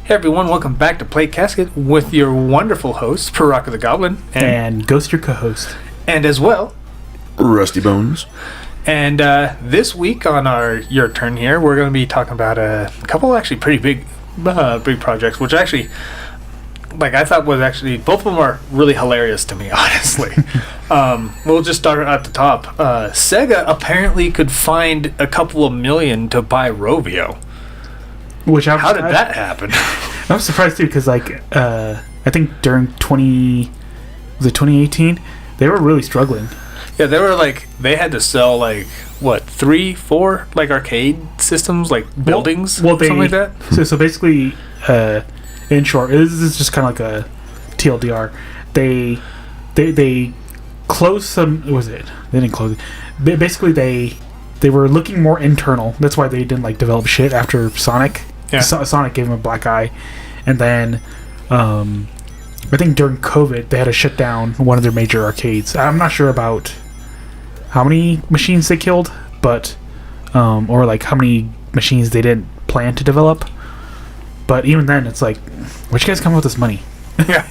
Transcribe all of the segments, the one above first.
Hey everyone, welcome back to Play Casket with your wonderful hosts, Paraka the Goblin. And Ghost, your co-host. And as well, Rusty Bones. And this week on Your Turn here, we're going to be talking about a couple actually pretty big projects, which actually, I thought was actually, both of them are really hilarious to me, honestly. We'll just start at the top. SEGA apparently could find a couple of million to buy Rovio. How did that happen? I'm surprised too, because I think during 2018, they were really struggling. Yeah, they had to sell 3, 4 arcade systems, buildings, something like that. So basically, in short, this is just kind of like a TLDR. They closed some. What was it? They didn't close it. Basically, they were looking more internal. That's why they didn't develop shit after Sonic. Yeah. Sonic gave him a black eye, and then I think during COVID they had to shut down one of their major arcades. I'm not sure about how many machines they killed, but or how many machines they didn't plan to develop. But even then, it's where'd you guys come up with this money? Yeah,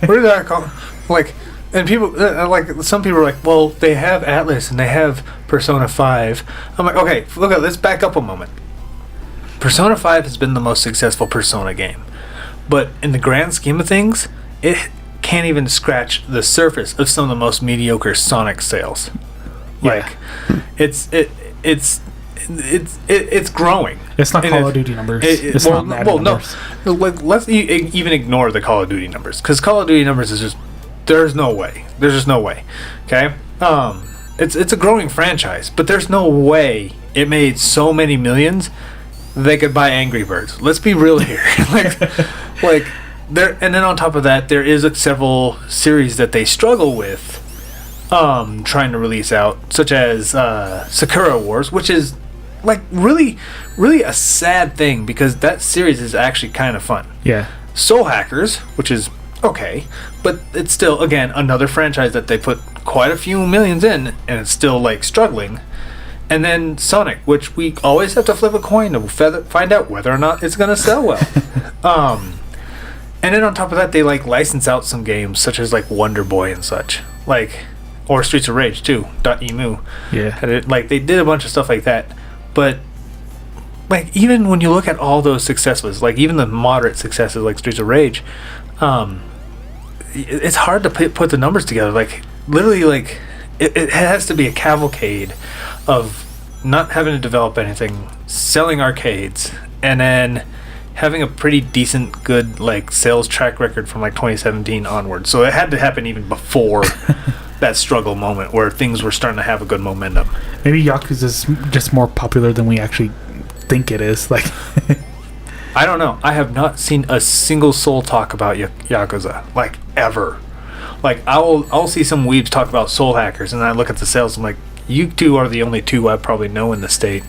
where did that come? And people some people are like, well, they have Atlas and they have Persona 5. I'm like, okay, look, let's back up a moment. Persona 5 has been the most successful Persona game, but in the grand scheme of things, it can't even scratch the surface of some of the most mediocre Sonic sales. Yeah. It's growing. It's not Call of Duty numbers. It's not Madden numbers. No. Let's even ignore the Call of Duty numbers, because Call of Duty numbers is just there's no way. There's just no way. Okay. It's a growing franchise, but there's no way it made so many millions they could buy Angry Birds. Let's be real here. There, and then on top of that, there is several series that they struggle with trying to release out, such as Sakura Wars, which is really, really a sad thing, because that series is actually kind of fun. Yeah. Soul Hackers, which is okay, but it's still, again, another franchise that they put quite a few millions in, and it's still struggling. And then Sonic, which we always have to flip a coin to find out whether or not it's going to sell well. And then on top of that, they license out some games such as Wonder Boy and such, or Streets of Rage too. .emu. Yeah. They did a bunch of stuff like that, but even when you look at all those successes, even the moderate successes like Streets of Rage, it's hard to put the numbers together. Literally, it has to be a cavalcade of not having to develop anything, selling arcades, and then having a pretty decent, good sales track record from 2017 onward. So it had to happen even before that struggle moment where things were starting to have a good momentum. Maybe Yakuza is just more popular than we actually think it is. I don't know. I have not seen a single soul talk about Yakuza, ever. I'll see some weebs talk about Soul Hackers, and I look at the sales, I'm like, you two are the only two I probably know in the state.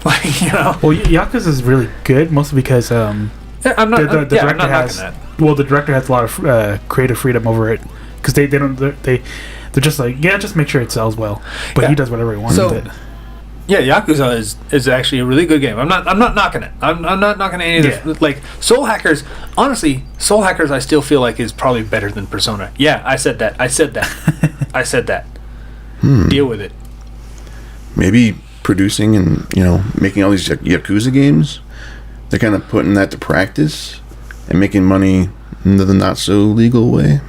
Well, Yakuza is really good, mostly because I'm not knocking that. Well, the director has a lot of creative freedom over it, because they're just just make sure it sells well. But he does whatever he wants with it. Yeah, Yakuza is actually a really good game. I'm not knocking it. I'm not knocking any of this. Soul Hackers, honestly, Soul Hackers I still feel is probably better than Persona. Yeah, I said that. I said that. Deal with it. Maybe producing and making all these Yakuza games, they're kind of putting that to practice and making money in the not so legal way.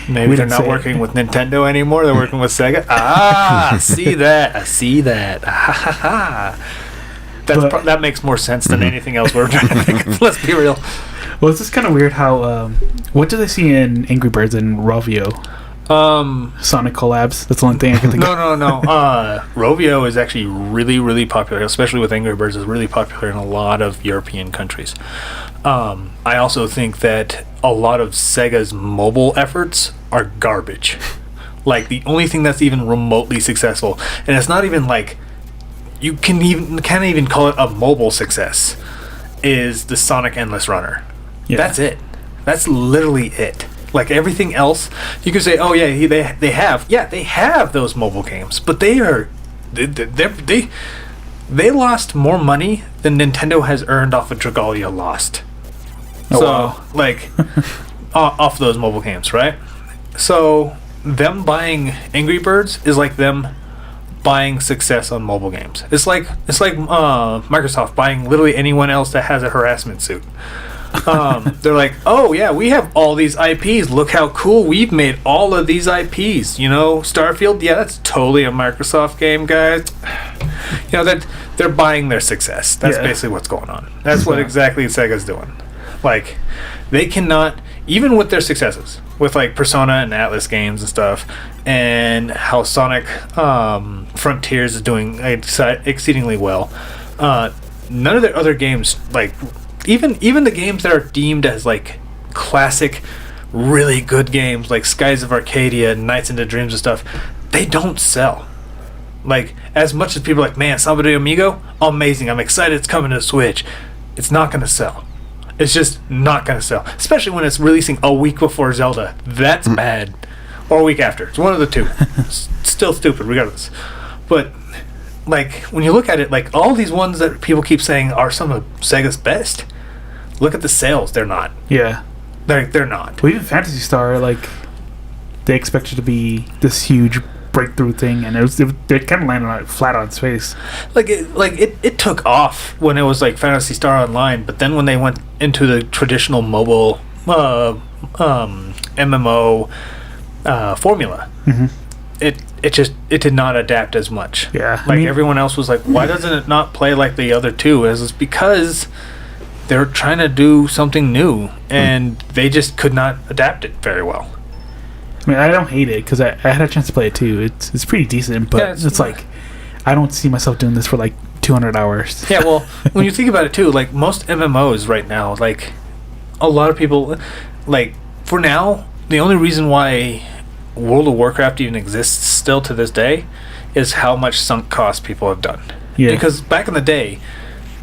Maybe they're not working with Nintendo anymore. They're working with Sega. I see that. That makes more sense than anything else we're trying to think of. Let's be real. Well, it's just kind of weird how what do they see in Angry Birds and Rovio? Sonic collabs. That's the only thing I can think of. No. Rovio is actually really, really popular, especially with Angry Birds. Is really popular in a lot of European countries. I also think that a lot of Sega's mobile efforts are garbage. The only thing that's even remotely successful, and it's not even you can't even call it a mobile success, is the Sonic Endless Runner. Yeah. That's it. That's literally it. Everything else, you could say, oh yeah, they have those mobile games, but they they lost more money than Nintendo has earned off of Dragalia lost. Oh, So, wow. like, off those mobile games, right? So, them buying Angry Birds is like them buying success on mobile games. It's like Microsoft buying literally anyone else that has a harassment suit. They're like, oh yeah, we have all these IPs. Look how cool we've made all of these IPs. You know, Starfield. Yeah, that's totally a Microsoft game, guys. You know that they're buying their success. That's Yeah. basically what's going on. That's what exactly Sega's doing. Like, they cannot, even with their successes, with like Persona and Atlas games and stuff, and how Sonic Frontiers is doing exceedingly well. None of their other games, like even the games that are deemed as like classic, really good games, like Skies of Arcadia and Nights into Dreams and stuff, they don't sell. Like, as much as people are like, man, Samba de Amigo, amazing, I'm excited it's coming to the Switch. It's not going to sell. It's just not going to sell. Especially when it's releasing a week before Zelda. That's bad. Or a week after. It's one of the two. Still stupid, regardless. But, like, when you look at it, like, all these ones that people keep saying are some of Sega's best, look at the sales. They're not. Yeah. They're not. Well, even Phantasy Star, like, they expected to be this huge breakthrough thing, and they kind of landed on it flat on its face. It took off when it was like Phantasy Star Online, but then when they went into the traditional mobile MMO formula, it did not adapt as much. Yeah, like everyone else was like, why doesn't it not play like the other two? It's because they're trying to do something new, and they just could not adapt it very well. I mean, I don't hate it because I had a chance to play it too. It's pretty decent, but Yeah, it's like I don't see myself doing this for like 200 hours. Yeah, well, when you think about it too, like most MMOs right now, like a lot of people, like for now, the only reason why World of Warcraft even exists still to this day is how much sunk cost people have done. Yeah. Because back in the day,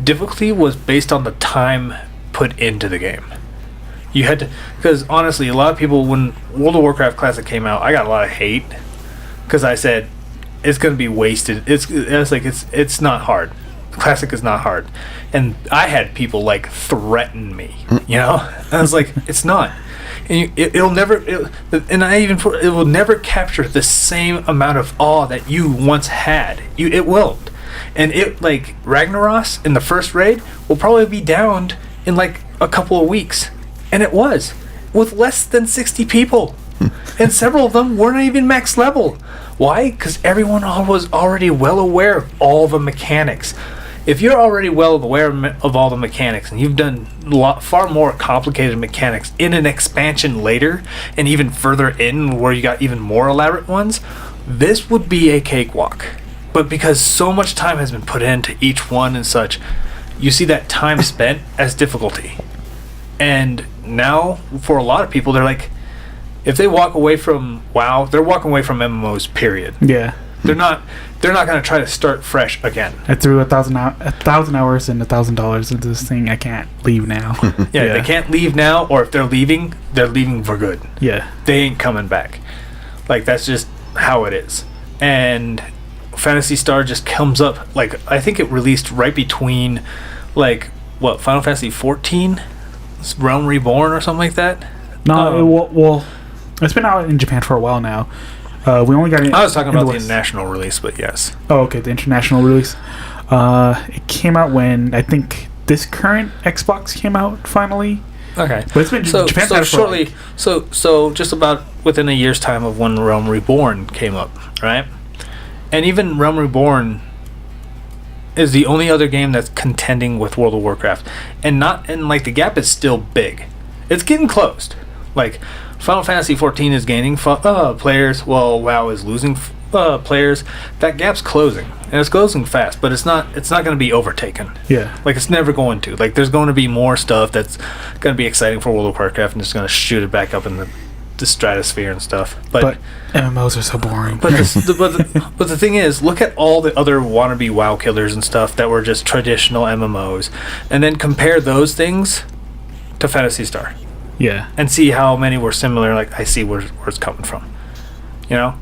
difficulty was based on the time put into the game. You had to, because honestly, a lot of people, when World of Warcraft Classic came out, I got a lot of hate because I said it's going to be wasted. It's not hard. Classic is not hard, and I had people like threaten me, you know. And I was like, it's not, and it will never capture the same amount of awe that you once had. It won't, and it like Ragnaros in the first raid will probably be downed in like a couple of weeks. And it was, with less than 60 people. And several of them weren't even max level. Why? Because everyone was already well aware of all the mechanics. If you're already well aware of all the mechanics, and you've done far more complicated mechanics in an expansion later, and even further in where you got even more elaborate ones, this would be a cakewalk. But because so much time has been put into each one and such, you see that time spent as difficulty. And now, for a lot of people, they're like, if they walk away from WoW, they're walking away from MMOs. Period. Yeah. They're not going to try to start fresh again. I threw 1,000 hours and $1,000 into this thing. I can't leave now. Yeah, they can't leave now, or if they're leaving for good. Yeah. They ain't coming back. Like, that's just how it is. And Phantasy Star just comes up, like, I think it released right between, like, what, Final Fantasy 14? Realm Reborn or something like that? No, well, it's been out in Japan for a while now. We only got it. I was talking about the West. international release, but yes. Oh, okay, the international release. It came out when I think this current Xbox came out finally. Okay, but it's been Japan's had it for shortly. So just about within a year's time of when Realm Reborn came up, right? And even Realm Reborn is the only other game that's contending with World of Warcraft, and like the gap is still big. It's getting closed. Like Final Fantasy 14 is gaining players, while WoW is losing players. That gap's closing, and it's closing fast. But it's not going to be overtaken. Yeah, like it's never going to. Like there's going to be more stuff that's going to be exciting for World of Warcraft, and it's going to shoot it back up in the stratosphere and stuff. But MMOs are so boring. But the thing is, look at all the other wannabe WoW killers and stuff that were just traditional MMOs, and then compare those things to Phantasy Star. Yeah. And see how many were similar. Like I see where it's coming from, you know.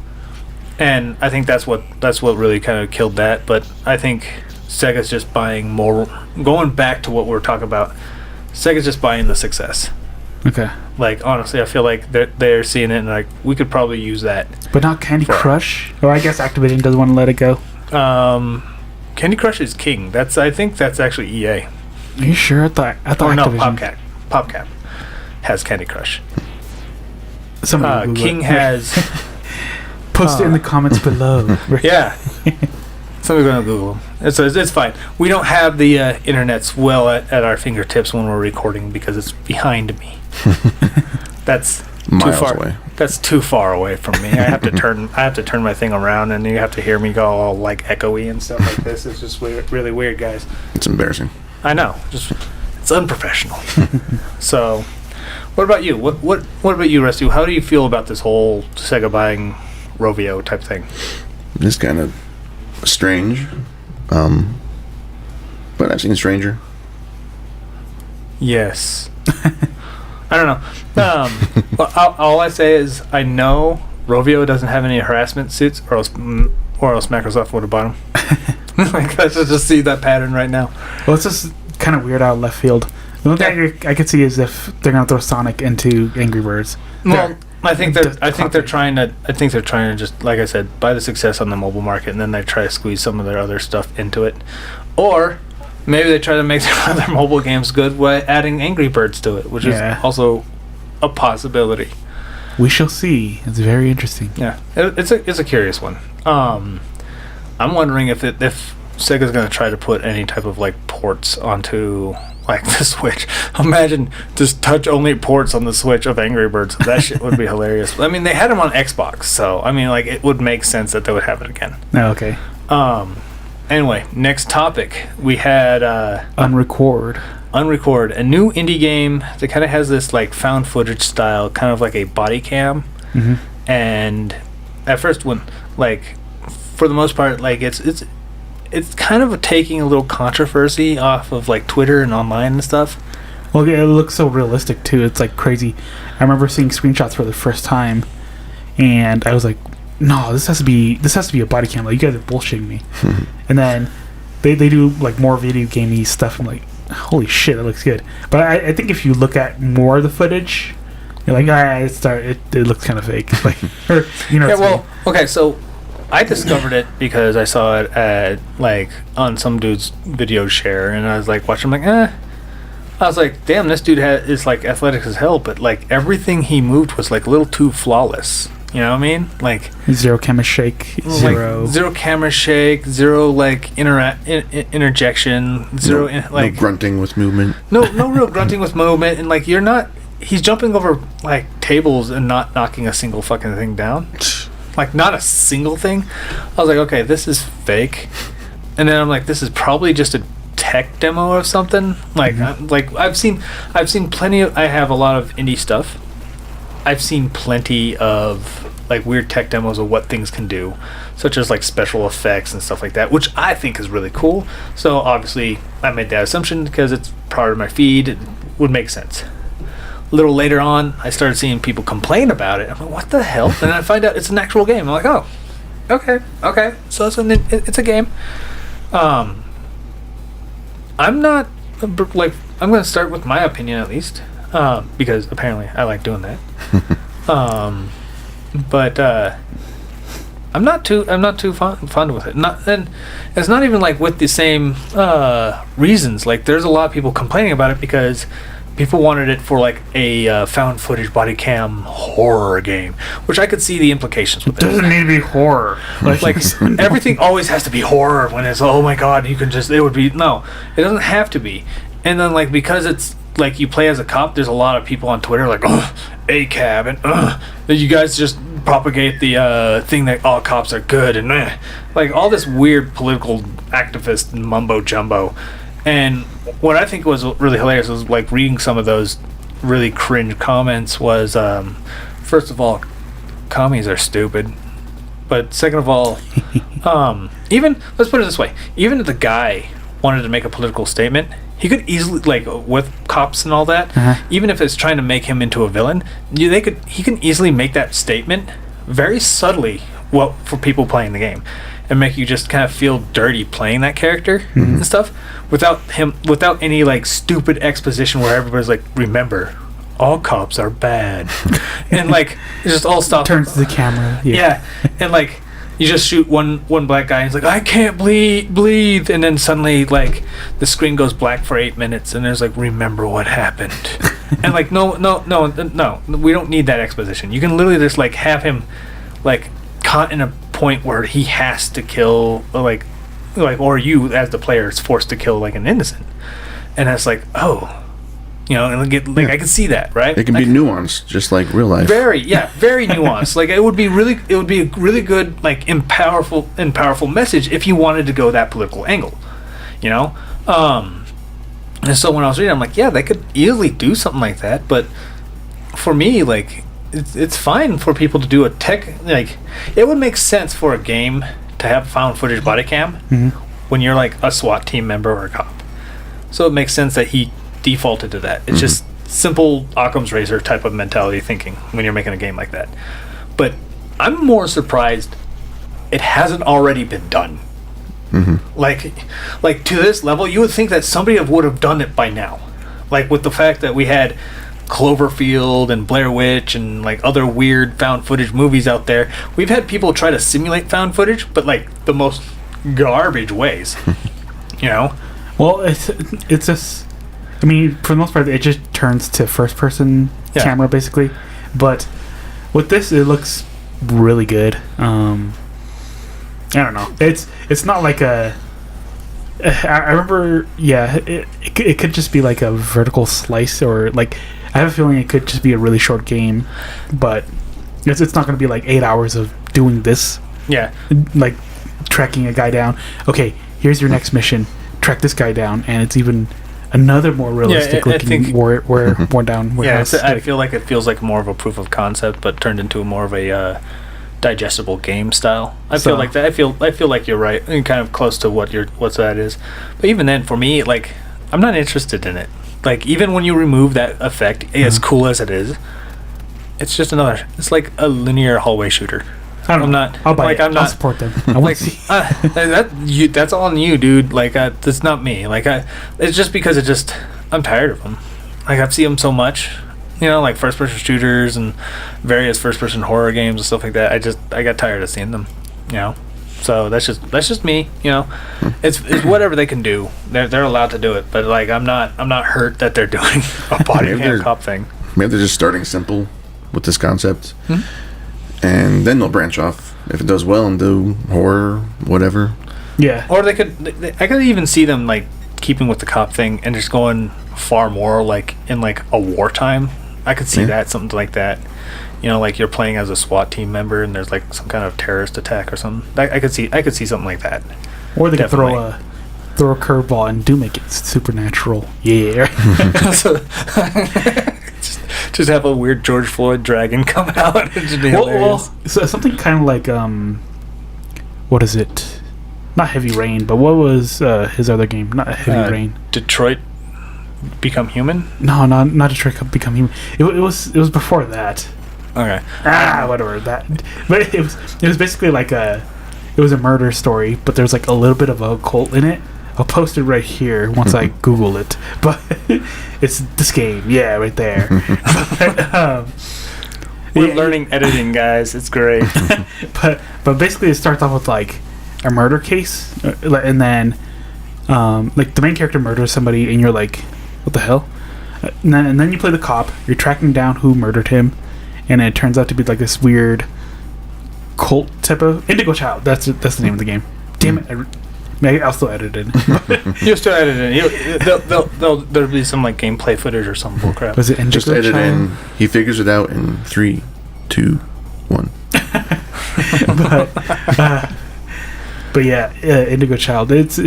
And I think that's what really kind of killed that. But I think Sega's just buying more. Going back to what we're talking about, Sega's just buying the success. Okay. Like, honestly, I feel like they're seeing it and like, we could probably use that. But not Candy Crush? Or I guess Activision doesn't want to let it go. Candy Crush is king. I think that's actually EA. Are you sure? I thought Activision. No, PopCap has Candy Crush. Somebody King has... Post it in the comments below. Yeah. Somebody's going to Google them. It's fine. We don't have the internets well at our fingertips when we're recording because it's behind me. That's Miles too far away. That's too far away from me. I have to turn my thing around, and you have to hear me go all like echoey and stuff like this. It's just weird, really weird, guys. It's embarrassing. I know. It's unprofessional. So, what about you? What about you, Rusty? How do you feel about this whole Sega buying Rovio type thing? It's kind of strange, but I've seen stranger. Yes. I don't know. Well, all I say is I know Rovio doesn't have any harassment suits, or else Microsoft would have bought them. Like, I just see that pattern right now. Well, it's just kind of weird out of left field. The only thing I could see is if they're gonna throw Sonic into Angry Birds. Well, I think they're trying to just, like I said, buy the success on the mobile market, and then they try to squeeze some of their other stuff into it, or maybe they try to make their other mobile games good by adding Angry Birds to it, which is also a possibility. We shall see. It's very interesting. Yeah, it's a curious one. I'm wondering if Sega's going to try to put any type of like ports onto like the Switch. Imagine just touch-only ports on the Switch of Angry Birds. That shit would be hilarious. I mean, they had them on Xbox, so I mean, like, it would make sense that they would have it again. Oh, okay. Anyway, next topic. We had Unrecord, a new indie game that kind of has this like found footage style, kind of like a body cam. Mm-hmm. And at first, when like for the most part, like it's kind of taking a little controversy off of like Twitter and online and stuff. Well, yeah, it looks so realistic too. It's like crazy. I remember seeing screenshots for the first time, and I was like, "No, this has to be a body cam. Like, you guys are bullshitting me." And then they do like more video gamey stuff. I'm like, "Holy shit, that looks good." But I think if you look at more of the footage, you're like, it looks kind of fake. Like, or, you know. Yeah. Well, okay, so I discovered it because I saw it at like on some dude's video share, and I was like watching. I'm like, I was like, damn, this dude is like athletic as hell, but like everything he moved was like a little too flawless. You know what I mean? Like zero camera shake, zero camera shake, zero like interjection, zero no grunting with movement. No real grunting with movement, and like he's jumping over like tables and not knocking a single fucking thing down. Like, not a single thing. I was like, okay, this is fake. And then I'm like, this is probably just a tech demo or something. Like, I've seen plenty of. I have a lot of indie stuff. I've seen plenty of like weird tech demos of what things can do, such as like special effects and stuff like that, which I think is really cool. So obviously, I made that assumption because it's part of my feed. It would make sense. A little later on, I started seeing people complain about it. I'm like, what the hell? And then I find out it's an actual game. I'm like, oh, okay. So it's a game. I'm not like, I'm going to start with my opinion at least, because apparently I like doing that. But I'm not too fond with it. And it's not even like with the same reasons. Like, there's a lot of people complaining about it because people wanted it for like a found footage body cam horror game, which I could see the implications with it. Doesn't need to be horror. Like everything always has to be horror when it's, oh my god, it doesn't have to be. And then like, because it's like you play as a cop, there's a lot of people on Twitter like, ACAB, and that you guys just propagate the thing that all cops are good, and like all this weird political activist mumbo jumbo. And what I think was really hilarious was like reading some of those really cringe comments was, first of all, commies are stupid. But second of all, even, let's put it this way, even if the guy wanted to make a political statement, he could easily, like with cops and all that, even if it's trying to make him into a villain, he can easily make that statement very subtly, well, for people playing the game. and make you just kind of feel dirty playing that character and stuff without any like stupid exposition where everybody's like, remember, all cops are bad, and like it's just all stuff Turns to the camera. yeah, and like you just shoot one black guy and he's like, I can't bleed, and then suddenly like the screen goes black for 8 minutes and there's like, remember what happened. And like no, we don't need that exposition. You can literally just like have him like caught in a point where he has to kill like or you as the player is forced to kill like an innocent, and that's like, oh, you know, and I can see that, right? It can be nuanced, just like real life. Very nuanced. Like it would be a really good, like, powerful message if you wanted to go that political angle, you know. And so when I was reading, I'm like, yeah, they could easily do something like that. But for me, like, it's fine for people to do a tech, like, it would make sense for a game to have found footage body cam when you're like a SWAT team member or a cop. So it makes sense that he defaulted to that. It's just simple Occam's razor type of mentality thinking when you're making a game like that. But I'm more surprised it hasn't already been done. Like to this level, you would think that somebody would have done it by now. Like with the fact that we had Cloverfield and Blair Witch and like other weird found footage movies out there. We've had people try to simulate found footage, but like the most garbage ways. You know? Well, it's just, I mean, for the most part, it just turns to first-person camera, basically. But with this, it looks really good. I don't know. It's not like a... I remember, it could just be like a vertical slice, or like... I have a feeling it could just be a really short game, but it's not going to be like 8 hours of doing this. Yeah. Like, tracking a guy down. Okay, here's your next mission. Track this guy down, and it's even another more realistic looking worn down warehouse. Yeah, I feel like it feels like more of a proof of concept, but turned into more of a digestible game style. I feel like that. I feel like you're right, and kind of close to what that is. But even then, for me, like, I'm not interested in it. Like, even when you remove that effect, as cool as it is, it's just another. It's like a linear hallway shooter. I'm not. I'll buy it. I'll support them. I want to see. That's all on you, dude. Like, that's not me. Like, it's just because I'm tired of them. Like, I've seen them so much, you know, like first-person shooters and various first-person horror games and stuff like that. I got tired of seeing them, you know. So that's just me, you know. It's whatever they can do. They're allowed to do it, but like, I'm not hurt that they're doing a body cam cop thing. Maybe they're just starting simple with this concept. And then they'll branch off if it does well and do horror, whatever. Yeah. Or I could even see them like keeping with the cop thing and just going far more like in like a wartime. I could see that, something like that. You know, like you're playing as a SWAT team member and there's like some kind of terrorist attack or something. I could see something like that. Or they could throw a curveball and do make it supernatural. Yeah. Just have a weird George Floyd dragon come out. And just be hilarious. So something kind of like what is it? Not Heavy Rain, but what was his other game? Not Heavy Rain. Detroit Become Human? No, not Detroit Become Human. It was before that. Okay. Whatever that. But it was basically like it was a murder story, but there's like a little bit of a cult in it. I'll post it right here once I Google it. But it's this game, right there. We're learning editing, guys. It's great. but basically, it starts off with like a murder case, and then like the main character murders somebody, and you're like, what the hell? And then you play the cop. You're tracking down who murdered him, and it turns out to be like this weird cult type of Indigo Child. That's the name of the game. Damn it. I'll still edit it. You'll still edit it. There'll be some like gameplay footage or some bullcrap. Was it Indigo Just edit Child? in. He figures it out in 3, 2, 1. But yeah, Indigo Child. It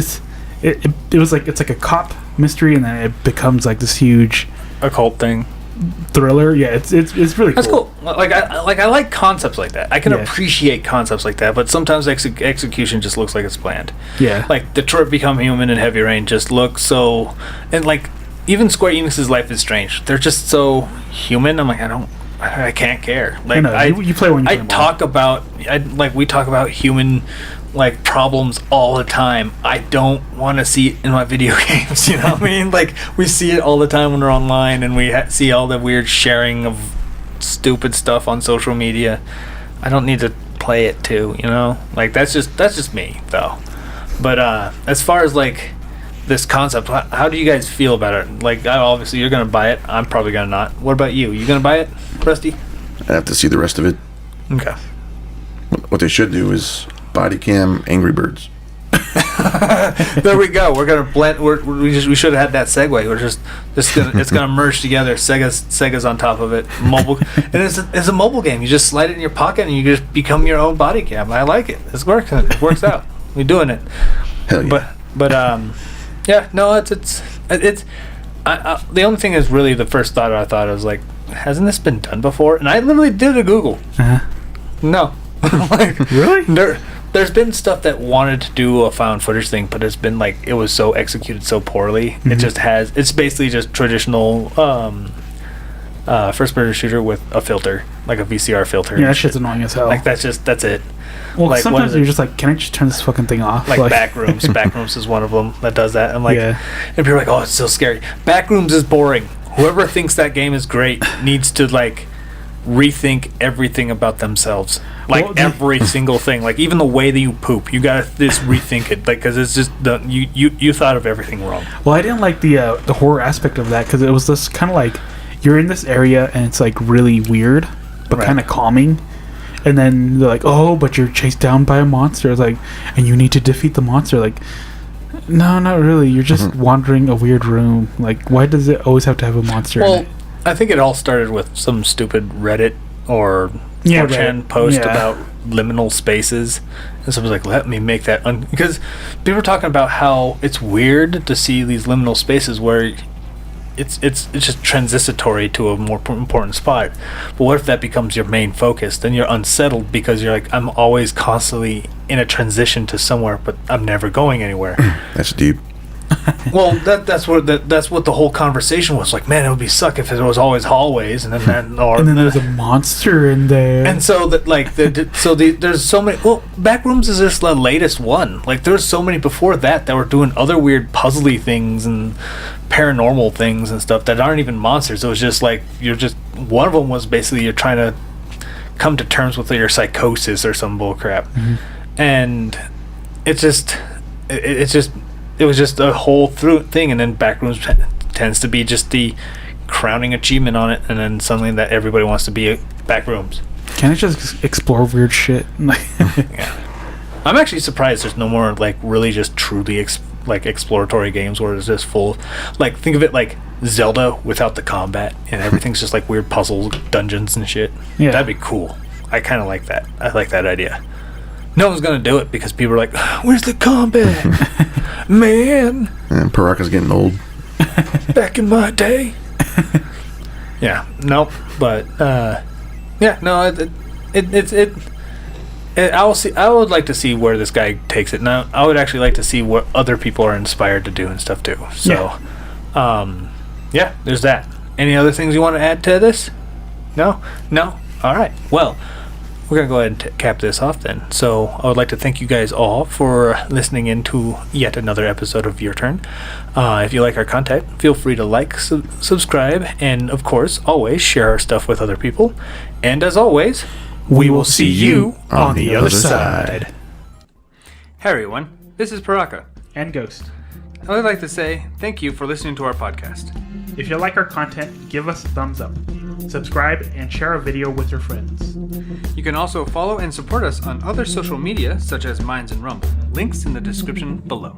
was like it's like a cop mystery, and then it becomes like this huge occult thing. Thriller. Yeah, it's really that's cool. Like I like concepts like that. I can appreciate concepts like that, but sometimes execution just looks like it's planned. Yeah, like Detroit Become Human and Heavy Rain just look so, and like even Square Enix's Life is Strange. They're just so human. I'm like, I can't care. Like you play when you play we talk about human like problems all the time. I don't want to see it in my video games. You know what I mean? Like we see it all the time when we're online, and we see all the weird sharing of stupid stuff on social media. I don't need to play it too. You know, like that's just me though. But as far as like this concept, how do you guys feel about it? Like obviously you're gonna buy it. I'm probably gonna not. What about you? You gonna buy it, Rusty? I have to see the rest of it. Okay. What they should do is body cam Angry Birds. There we go. We're gonna blend. We should have had that segue. We're just gonna, it's gonna merge together. Sega's on top of it. Mobile, and it's a mobile game. You just slide it in your pocket and you just become your own body cam. I like it. It's working. It works out. We're doing it. Hell yeah. But yeah. No, it's. The only thing is really the first thought I thought was like, hasn't this been done before? And I literally did a Google. No. Like, Really? There's been stuff that wanted to do a found footage thing, but it's been like it was so executed so poorly. Mm-hmm. It's basically just traditional first person shooter with a filter, like a VCR filter. Yeah, that shit's annoying as hell. Like that's it. Well, like, sometimes you're just like, can I just turn this fucking thing off? Like Backrooms. Backrooms is one of them that does that. I'm like, Yeah. and people are like, oh, it's so scary. Backrooms is boring. Whoever thinks that game is great needs to like rethink everything about themselves. Like every single thing. Like even the way that you poop, you gotta just rethink it. Like because it's just you thought of everything wrong. Well, I didn't like the horror aspect of that because it was this kind of like you're in this area and it's like really weird, but Right. kind of calming. And then they're like, "Oh, but you're chased down by a monster." It's like, and you need to defeat the monster. Like, no, not really. You're just wandering a weird room. Like, why does it always have to have a monster in Well, it? I think it all started with some stupid Reddit or 4chan Reddit. post Yeah. about liminal spaces, and someone's like, "Let me make that," because people were talking about how it's weird to see these liminal spaces where it's just transitory to a more important spot. But what if that becomes your main focus? Then you're unsettled because you're like, I'm always constantly in a transition to somewhere, but I'm never going anywhere. That's deep. Well, that's what the whole conversation was like. Man, it would be suck if it was always hallways, and then There's a monster in there. and so that like there's so many. Well, Backrooms is just the latest one. Like there's so many before that were doing other weird puzzly things and paranormal things and stuff that aren't even monsters. It was just like one of them was basically you're trying to come to terms with your psychosis or some bullcrap, and it was just a whole thing, and then Backrooms tends to be just the crowning achievement on it, and then suddenly that everybody wants to be Backrooms. Can I just explore weird shit? Yeah, I'm actually surprised there's no more like really just truly exploratory games where it's just full. Like think of it like Zelda without the combat, and everything's just like weird puzzles, dungeons, and shit. Yeah. That'd be cool. I kind of like that. I like that idea. No one's gonna do it because people are like, "Where's the combat, man?" And Paraka's getting old. Back in my day. Yeah. Nope. But yeah. No. I would like to see where this guy takes it. Now, I would actually like to see what other people are inspired to do and stuff too. So, yeah. There's that. Any other things you want to add to this? No. All right. Well. We're going to go ahead and cap this off then. So I would like to thank you guys all for listening in to yet another episode of Your Turn. If you like our content, feel free to like, subscribe, and of course, always share our stuff with other people. And as always, we will see you on the other side. Hey everyone, this is Paraka. And Ghost. I would like to say thank you for listening to our podcast. If you like our content, give us a thumbs up. Subscribe and share our video with your friends. You can also follow and support us on other social media such as Minds and Rumble. Links in the description below.